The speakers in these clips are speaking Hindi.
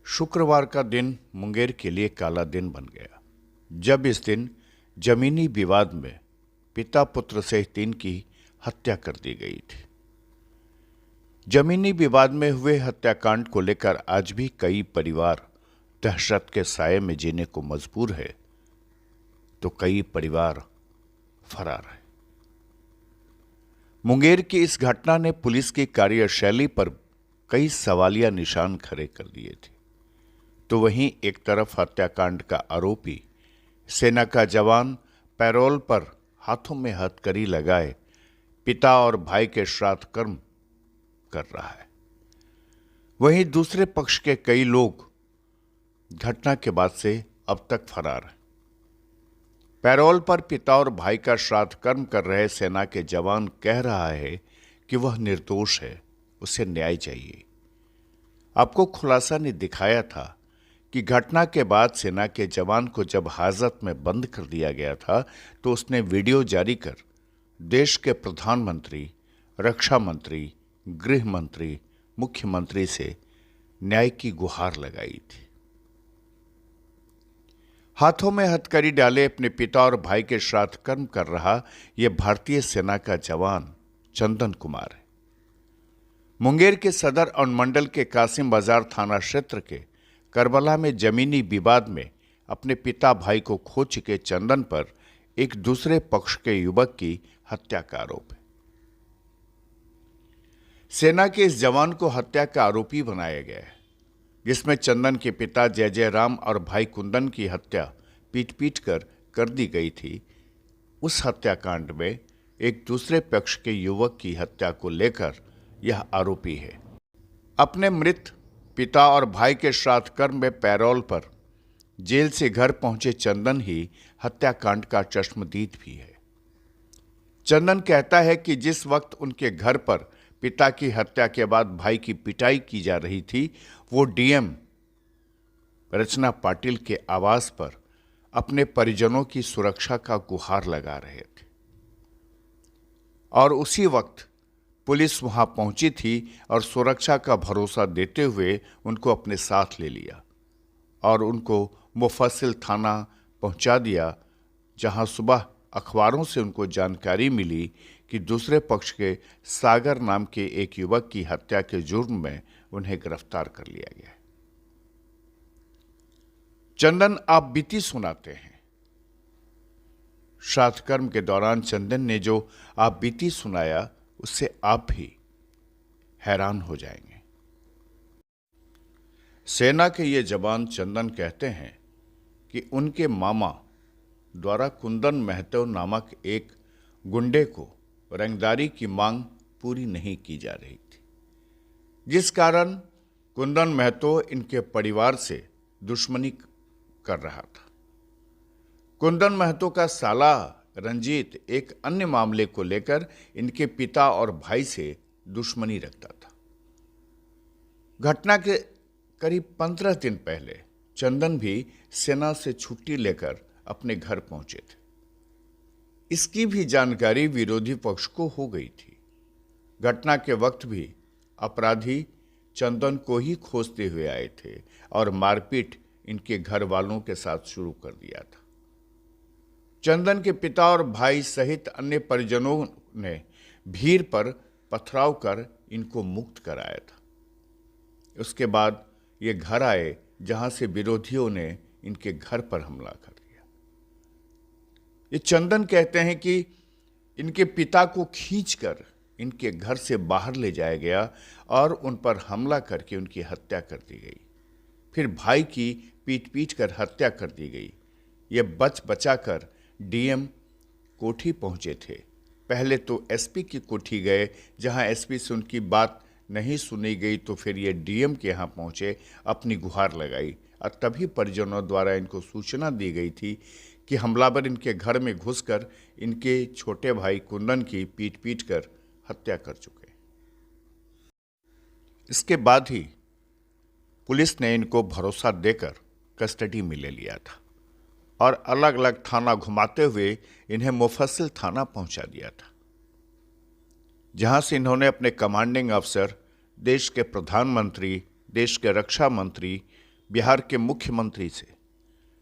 शुक्रवार का दिन मुंगेर के लिए काला दिन बन गया, जब इस दिन जमीनी विवाद में पिता पुत्र सहित 3 की हत्या कर दी गई थी। जमीनी विवाद में हुए हत्याकांड को लेकर आज भी कई परिवार दहशत के साये में जीने को मजबूर है, तो कई परिवार फरार है। मुंगेर की इस घटना ने पुलिस की कार्यशैली पर कई सवालिया निशान खड़े कर दिए थे। तो वहीं एक तरफ हत्याकांड का आरोपी सेना का जवान पैरोल पर हाथों में हथकड़ी लगाए पिता और भाई के श्राद्ध कर्म कर रहा है, वहीं दूसरे पक्ष के कई लोग घटना के बाद से अब तक फरार हैं। पैरोल पर पिता और भाई का श्राद्ध कर्म कर रहे सेना के जवान कह रहा है कि वह निर्दोष है, उसे न्याय चाहिए। आपको खुलासा ने दिखाया था कि घटना के बाद सेना के जवान को जब हाजत में बंद कर दिया गया था तो उसने वीडियो जारी कर देश के प्रधानमंत्री, रक्षा मंत्री, गृह मंत्री, मुख्यमंत्री से न्याय की गुहार लगाई थी। हाथों में हथकड़ी डाले अपने पिता और भाई के श्राद्ध कर्म कर रहा यह भारतीय सेना का जवान चंदन कुमार है। मुंगेर के सदर अनुमंडल के कासिम बाजार थाना क्षेत्र के करबला में जमीनी विवाद में अपने पिता भाई को खो चुके चंदन पर एक दूसरे पक्ष के युवक की हत्या का आरोप है। सेना के इस जवान को हत्या का आरोपी बनाया गया है, जिसमें चंदन के पिता जय जय राम और भाई कुंदन की हत्या पीट कर दी गई थी। उस हत्याकांड में एक दूसरे पक्ष के युवक की हत्या को लेकर यह आरोपी है। अपने मृत पिता और भाई के श्राद्ध कर्म में पैरोल पर जेल से घर पहुंचे चंदन ही हत्याकांड का चश्मदीद भी है। चंदन कहता है कि जिस वक्त उनके घर पर पिता की हत्या के बाद भाई की पिटाई की जा रही थी, वो डीएम रचना पाटिल के आवास पर अपने परिजनों की सुरक्षा का गुहार लगा रहे थे और उसी वक्त पुलिस वहां पहुंची थी और सुरक्षा का भरोसा देते हुए उनको अपने साथ ले लिया और उनको मुफस्सिल थाना पहुंचा दिया, जहां सुबह अखबारों से उनको जानकारी मिली कि दूसरे पक्ष के सागर नाम के एक युवक की हत्या के जुर्म में उन्हें गिरफ्तार कर लिया गया। चंदन आप बीती सुनाते हैं। श्राद्ध कर्म के दौरान चंदन ने जो आप बीती सुनाया, उससे आप भी हैरान हो जाएंगे। सेना के ये जवान चंदन कहते हैं कि उनके मामा द्वारा कुंदन महतो नामक एक गुंडे को रंगदारी की मांग पूरी नहीं की जा रही थी, जिस कारण कुंदन महतो इनके परिवार से दुश्मनी कर रहा था। कुंदन महतो का साला रंजीत एक अन्य मामले को लेकर इनके पिता और भाई से दुश्मनी रखता था। घटना के करीब 15 दिन पहले चंदन भी सेना से छुट्टी लेकर अपने घर पहुंचे थे। इसकी भी जानकारी विरोधी पक्ष को हो गई थी। घटना के वक्त भी अपराधी चंदन को ही खोजते हुए आए थे और मारपीट इनके घर वालों के साथ शुरू कर दिया था। चंदन के पिता और भाई सहित अन्य परिजनों ने भीड़ पर पथराव कर इनको मुक्त कराया था। उसके बाद ये घर आए, जहां से विरोधियों ने इनके घर पर हमला कर दिया। ये चंदन कहते हैं कि इनके पिता को खींचकर इनके घर से बाहर ले जाया गया और उन पर हमला करके उनकी हत्या कर दी गई। फिर भाई की पीट कर हत्या कर दी गई। ये बचा कर डीएम कोठी पहुंचे थे। पहले तो एसपी की कोठी गए, जहां एसपी से उनकी बात नहीं सुनी गई, तो फिर ये डीएम के यहाँ पहुंचे, अपनी गुहार लगाई और तभी परिजनों द्वारा इनको सूचना दी गई थी कि हमलावर इनके घर में घुसकर इनके छोटे भाई कुंदन की पीट कर हत्या कर चुके। इसके बाद ही पुलिस ने इनको भरोसा देकर कस्टडी में ले लिया था और अलग अलग थाना घुमाते हुए इन्हें मुफस्सिल थाना पहुंचा दिया था, जहां से इन्होंने अपने कमांडिंग अफसर, देश के प्रधानमंत्री, देश के रक्षा मंत्री, बिहार के मुख्यमंत्री से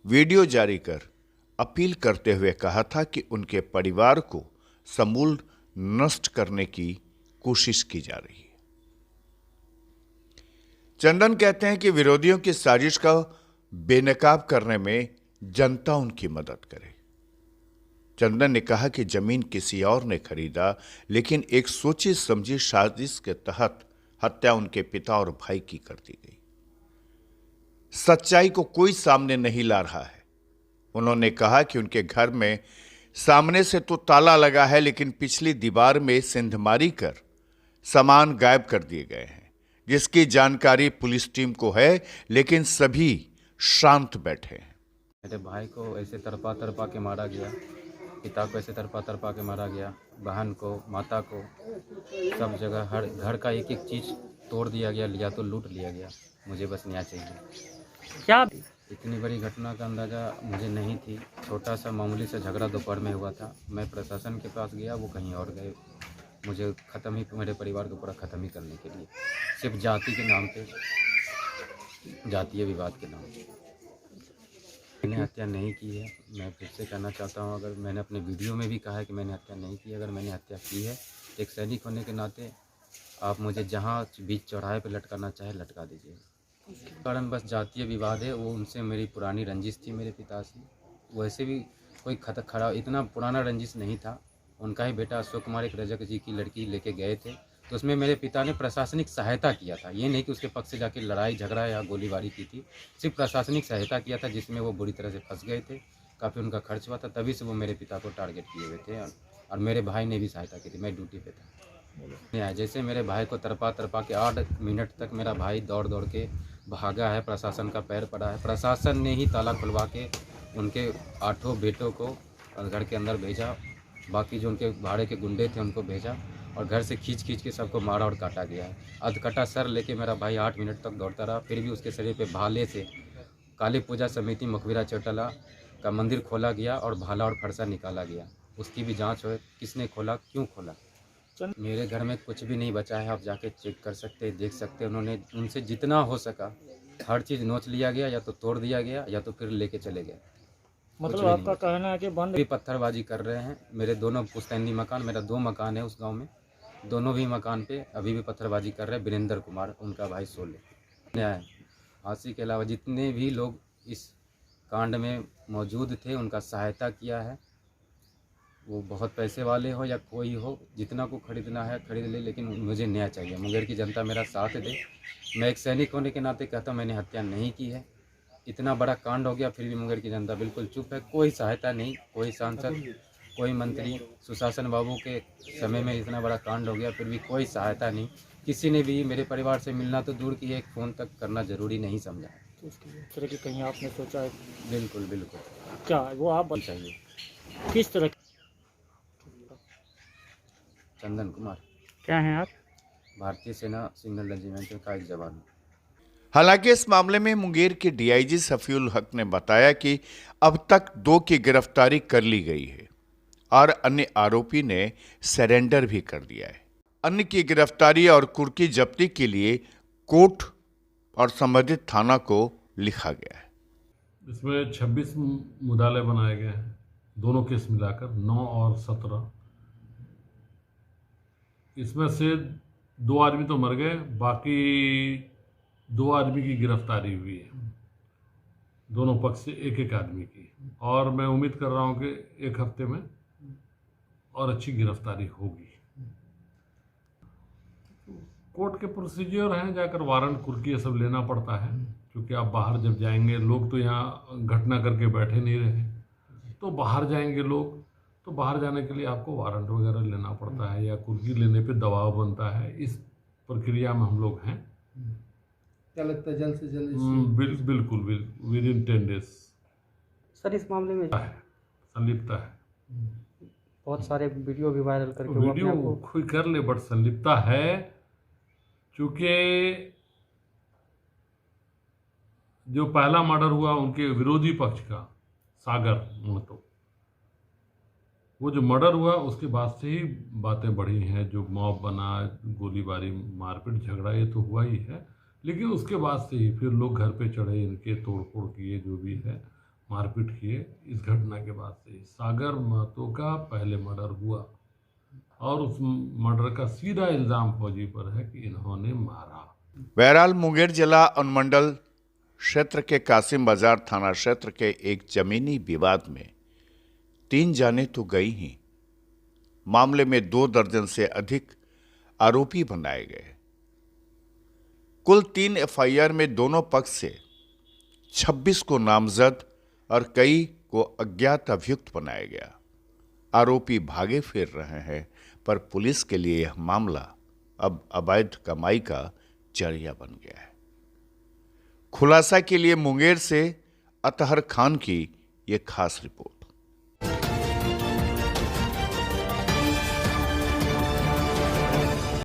वीडियो जारी कर अपील करते हुए कहा था कि उनके परिवार को समूल नष्ट करने की कोशिश की जा रही है। चंदन कहते हैं कि विरोधियों की साजिश का बेनकाब करने में जनता उनकी मदद करे। चंदन ने कहा कि जमीन किसी और ने खरीदा, लेकिन एक सोची समझी साजिश के तहत हत्या उनके पिता और भाई की कर दी गई। सच्चाई को कोई सामने नहीं ला रहा है। उन्होंने कहा कि उनके घर में सामने से तो ताला लगा है, लेकिन पिछली दीवार में सिंधमारी कर सामान गायब कर दिए गए हैं, जिसकी जानकारी पुलिस टीम को है, लेकिन सभी शांत बैठे हैं। मेरे भाई को ऐसे तरपा तरपा के मारा गया, पिता को ऐसे तरपा तरपा के मारा गया, बहन को, माता को, सब जगह हर घर का एक एक चीज़ तोड़ दिया गया, लिया तो लूट लिया गया। मुझे बस न्याय चाहिए। क्या इतनी बड़ी घटना का अंदाज़ा मुझे नहीं थी। छोटा सा मामूली सा झगड़ा दोपहर में हुआ था। मैं प्रशासन के पास गया, वो कहीं और गए। मुझे ख़त्म ही, मेरे परिवार को पूरा ख़त्म ही करने के लिए, सिर्फ जाति के नाम पे, जातीय विवाद के नाम पे। मैंने हत्या नहीं की है। मैं फिर से कहना चाहता हूँ, अगर मैंने अपने वीडियो में भी कहा है कि मैंने हत्या नहीं की, अगर मैंने हत्या की है, एक सैनिक होने के नाते आप मुझे जहाँ बीच चौराहे पे लटकाना चाहे लटका दीजिए। कारण बस जातीय विवाद है। वो उनसे मेरी पुरानी रंजिश थी, मेरे पिता से। वैसे भी कोई खड़ा इतना पुराना रंजिश नहीं था। उनका ही बेटा अशोक कुमार एक रजक जी की लड़की लेके गए थे, तो उसमें मेरे पिता ने प्रशासनिक सहायता किया था। ये नहीं कि उसके पक्ष से जाके लड़ाई झगड़ा या गोलीबारी की थी, सिर्फ प्रशासनिक सहायता किया था, जिसमें वो बुरी तरह से फंस गए थे। काफ़ी उनका खर्च हुआ था, तभी से वो मेरे पिता को टारगेट किए हुए थे। और मेरे भाई ने भी सहायता की थी, मैं ड्यूटी पे था। जैसे मेरे भाई को तरपा तरपा के 8 मिनट तक मेरा भाई दौड़ दौड़ के भागा है, प्रशासन का पैर पड़ा है। प्रशासन ने ही ताला खुलवा के उनके 8 बेटों को घर के अंदर भेजा, बाकी जो उनके भाड़े के गुंडे थे उनको भेजा, और घर से खींच खींच के सबको मारा और काटा गया है। अधकटा सर लेके मेरा भाई 8 मिनट तक दौड़ता रहा, फिर भी उसके शरीर पे भाले से काली पूजा समिति मुखबिरा चौटाला का मंदिर खोला गया और भाला और फरसा निकाला गया। उसकी भी जांच हो, किसने खोला, क्यों खोला। मेरे घर में कुछ भी नहीं बचा है, आप जाके चेक कर सकते हैं, देख सकते हैं। उन्होंने उनसे जितना हो सका हर चीज़ नोच लिया गया, या तो तोड़ दिया गया या तो फिर लेके चले गए। मतलब आपका कहना है कि बंद भी पत्थरबाजी कर रहे हैं। मेरे दोनों पुश्तैनी मकान, मेरा 2 मकान है उस गांव में, दोनों भी मकान पे अभी भी पत्थरबाजी कर रहे हैं। वीरेंद्र कुमार, उनका भाई सोले। न्याय फांसी के अलावा जितने भी लोग इस कांड में मौजूद थे, उनका सहायता किया है, वो बहुत पैसे वाले हो या कोई हो, जितना को खरीदना है खरीद ले, लेकिन मुझे न्याय चाहिए। मुंगेर की जनता मेरा साथ दे। मैं एक सैनिक होने के नाते कहता हूँ, मैंने हत्या नहीं की है। इतना बड़ा कांड हो गया, फिर भी मुंगेर की जनता बिल्कुल चुप है। कोई सहायता नहीं, कोई सांसद, कोई मंत्री, सुशासन बाबू के समय में इतना बड़ा कांड हो गया, फिर भी कोई सहायता नहीं। किसी ने भी मेरे परिवार से मिलना तो दूर की, एक फ़ोन तक करना ज़रूरी नहीं समझा। तो उसकी तरह की कहीं आपने सोचा है? बिल्कुल बिल्कुल। क्या वो आप चाहिए। किस तरह? चंदन कुमार। क्या हैं आप? भारतीय सेना सिंगल रेजिमेंट का एक जवान हूँ। हालांकि इस मामले में मुंगेर के डीआईजी सफीउल हक ने बताया कि अब तक 2 की गिरफ्तारी कर ली गई है और अन्य आरोपी ने सरेंडर भी कर दिया है। अन्य की गिरफ्तारी और कुर्की जब्ती के लिए कोर्ट और संबंधित थाना को लिखा गया है। इसमें 26 मुदाले बनाए गए हैं, दोनों केस मिलाकर 9 और 17। इसमें से 2 आदमी तो मर गए, बाकी 2 आदमी की गिरफ्तारी हुई है, दोनों पक्ष से एक एक आदमी की। और मैं उम्मीद कर रहा हूं कि 1 हफ्ते में और अच्छी गिरफ्तारी होगी। कोर्ट के प्रोसीजर हैं, जाकर वारंट कुर्की ये सब लेना पड़ता है, क्योंकि आप बाहर जब जाएंगे, लोग तो यहाँ घटना करके बैठे नहीं रहे, तो बाहर जाएंगे लोग, तो बाहर जाने के लिए आपको वारंट वगैरह लेना पड़ता है, या कुर्की लेने पे दबाव बनता है। इस प्रक्रिया में हम लोग हैं। क्या लगता है जल्द से जल्द? बिल्कुल विद इन 10 डेज। सर इस मामले में संलिप्तता है, बहुत सारे वीडियो भी वायरल करके वीडियो कोई कर ले, बट संलिप्तता है। चूँकि जो पहला मर्डर हुआ उनके विरोधी पक्ष का, सागर महतो, वो जो मर्डर हुआ उसके बाद से ही बातें बढ़ी हैं। जो मॉब बना, गोलीबारी, मारपीट, झगड़ा, ये तो हुआ ही है। लेकिन उसके बाद से ही फिर लोग घर पे चढ़े, इनके तोड़फोड़ किए, जो भी है मारपीट किए। इस घटना के बाद से ही सागर महतो का पहले मर्डर हुआ और उस मर्डर का सीधा इल्ज़ाम फौजी पर है कि इन्होंने मारा। बहरहाल मुंगेर जिला अनुमंडल क्षेत्र के कासिम बाजार थाना क्षेत्र के एक जमीनी विवाद में 3 जाने तो गई ही, मामले में 2 दर्जन से अधिक आरोपी बनाए गए। कुल 3 एफआईआर में दोनों पक्ष से 26 को नामजद और कई को अज्ञात अभियुक्त बनाया गया। आरोपी भागे फिर रहे हैं, पर पुलिस के लिए यह मामला अब अवैध कमाई का जरिया बन गया है। खुलासा के लिए मुंगेर से अतहर खान की यह खास रिपोर्ट।